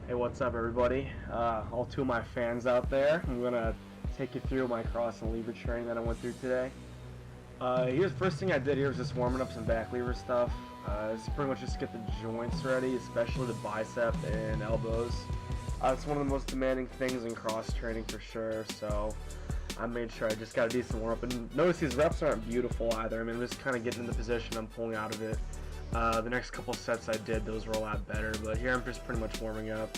Hey, what's up, everybody? All two of my fans out there. I'm gonna take you through my cross and lever training that I went through today. Here's the first thing I did here was just warming up some back lever stuff. It's pretty much just get the joints ready, especially the bicep and elbows. It's one of the most demanding things in cross training for sure. So I made sure I just got a decent warm up. And notice these reps aren't beautiful either. I mean, I'm just kind of getting in the position I'm pulling out of it. The next couple sets I did, those were a lot better, but here I'm just pretty much warming up.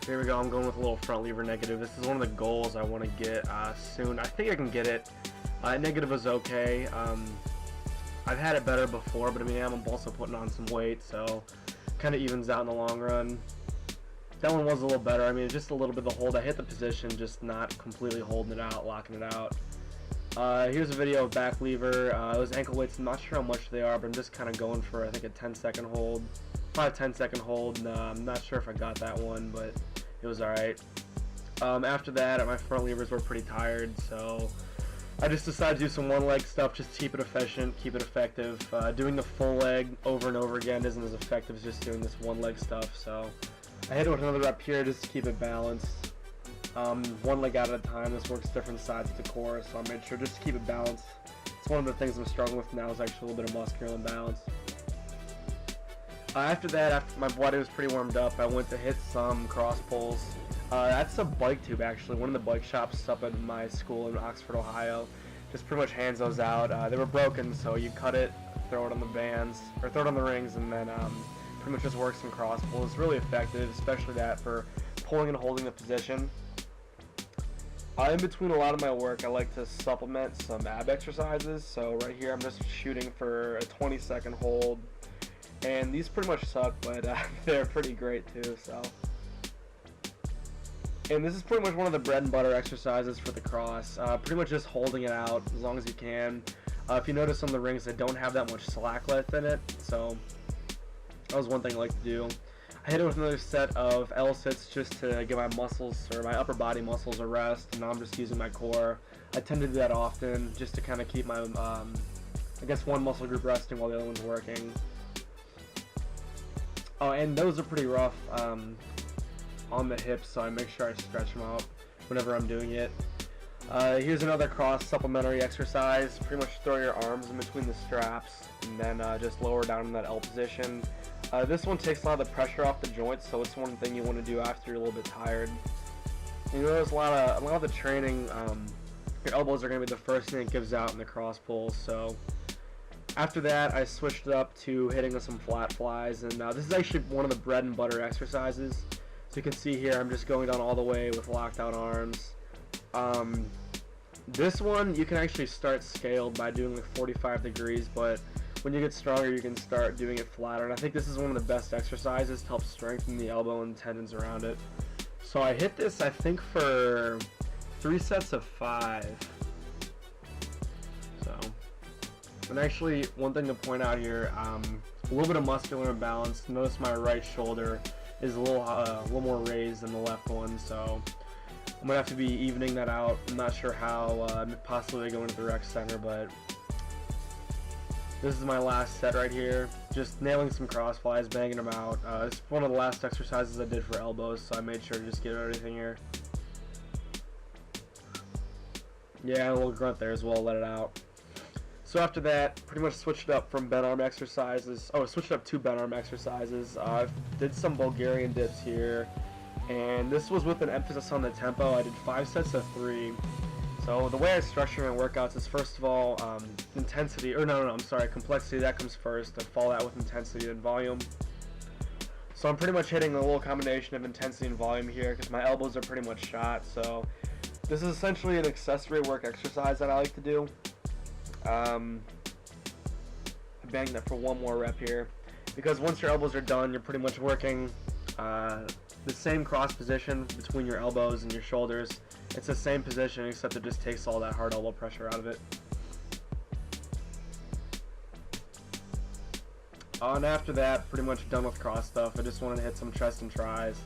Here we go, I'm going with a little front lever negative. This is one of the goals I want to get soon. I think I can get it. Negative is okay. I've had it better before, but I mean, I'm also putting on some weight, so kind of evens out in the long run. That one was a little better. I mean, just a little bit of the hold. I hit the position, just not completely holding it out, locking it out. Here's a video of back lever. Those ankle weights, I'm not sure how much they are, but I'm just kind of going for, I think, a 10-second hold. Probably 10-second hold. I'm not sure if I got that one, but it was alright. After that, my front levers were pretty tired, so I just decided to do some one leg stuff, just keep it efficient, keep it effective. Doing the full leg over and over again isn't as effective as just doing this one leg stuff, so I hit it with another rep here just to keep it balanced. One leg out at a time. This works different sides of the core, so I made sure just to keep it balanced. It's one of the things I'm struggling with now is actually a little bit of muscular imbalance. After that, after my body was pretty warmed up, I went to hit some cross pulls. That's a bike tube actually. One of the bike shops up at my school in Oxford, Ohio, just pretty much hands those out. They were broken, so you cut it, throw it on the bands, or throw it on the rings, and then pretty much just work some cross pulls. It's really effective, especially that for pulling and holding the position. In between a lot of my work, I like to supplement some ab exercises. So right here, I'm just shooting for a 20-second hold, and these pretty much suck, but they're pretty great too. So, and this is pretty much one of the bread and butter exercises for the cross. Pretty much just holding it out as long as you can. If you notice on the rings, they don't have that much slack left in it, so that was one thing I like to do. I hit it with another set of L-sits just to give my muscles, or my upper body muscles, a rest, and now I'm just using my core. I tend to do that often just to kind of keep my, I guess, one muscle group resting while the other one's working. Oh, and those are pretty rough on the hips, so I make sure I stretch them out whenever I'm doing it. Here's another cross supplementary exercise. Pretty much throw your arms in between the straps, and then just lower down in that L position. This one takes a lot of the pressure off the joints, so it's one thing you want to do after you're a little bit tired. You notice a lot of the training, your elbows are going to be the first thing that gives out in the cross pulls. So after that, I switched it up to hitting with some flat flies, and this is actually one of the bread and butter exercises. So you can see here, I'm just going down all the way with locked out arms. This one you can actually start scaled by doing like 45 degrees, but when you get stronger, you can start doing it flatter. And I think this is one of the best exercises to help strengthen the elbow and tendons around it. So I hit this, I think, for 3 sets of 5. So, and actually, one thing to point out here, a little bit of muscular imbalance. Notice my right shoulder is a little more raised than the left one, so I'm gonna have to be evening that out. I'm not sure how, possibly going to the rec center, but this is my last set right here. Just nailing some cross flies, banging them out. It's one of the last exercises I did for elbows, so I made sure to just get everything here. Yeah, a little grunt there as well, let it out. So after that, pretty much switched up from bent arm exercises. Oh, switched up to bent arm exercises. Did some Bulgarian dips here, and this was with an emphasis on the tempo. I did 5 sets of 3. So the way I structure my workouts is, first of all, intensity, or no, I'm sorry, complexity, that comes first. I follow that with intensity and volume. So I'm pretty much hitting a little combination of intensity and volume here because my elbows are pretty much shot. So this is essentially an accessory work exercise that I like to do. I bang that for one more rep here, because once your elbows are done, you're pretty much working the same cross position between your elbows and your shoulders. It's the same position, except it just takes all that hard elbow pressure out of it. And after that, pretty much done with cross stuff. I just wanted to hit some chest and tries.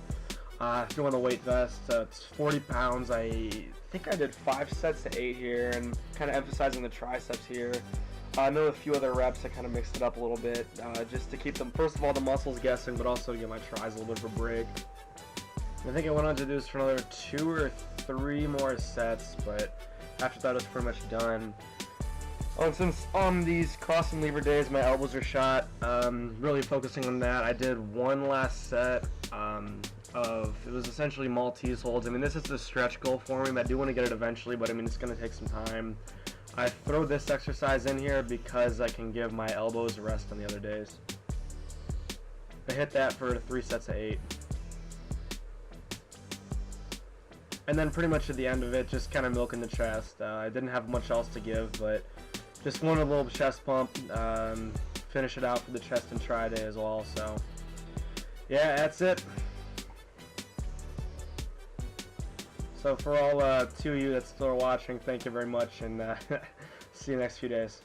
Doing the weight vest, it's 40 pounds. I think I did 5 sets to 8 here, and kind of emphasizing the triceps here. I know a few other reps. I kind of mixed it up a little bit, just to keep them, first of all, the muscles guessing, but also to give my tries a little bit of a break. I think I went on to do this for another 2 or 3 more sets, but after that, it was pretty much done. Since on these cross and lever days, my elbows are shot, really focusing on that. I did one last set it was essentially Maltese holds. I mean, this is the stretch goal for me. I do want to get it eventually, but I mean, it's going to take some time. I throw this exercise in here because I can give my elbows a rest on the other days. I hit that for 3 sets of 8. And then pretty much at the end of it, just kind of milking the chest. I didn't have much else to give, but just wanted a little chest pump, finish it out for the chest and try day as well. So yeah, that's it. So for all 2 of you that still are watching, thank you very much, and see you next few days.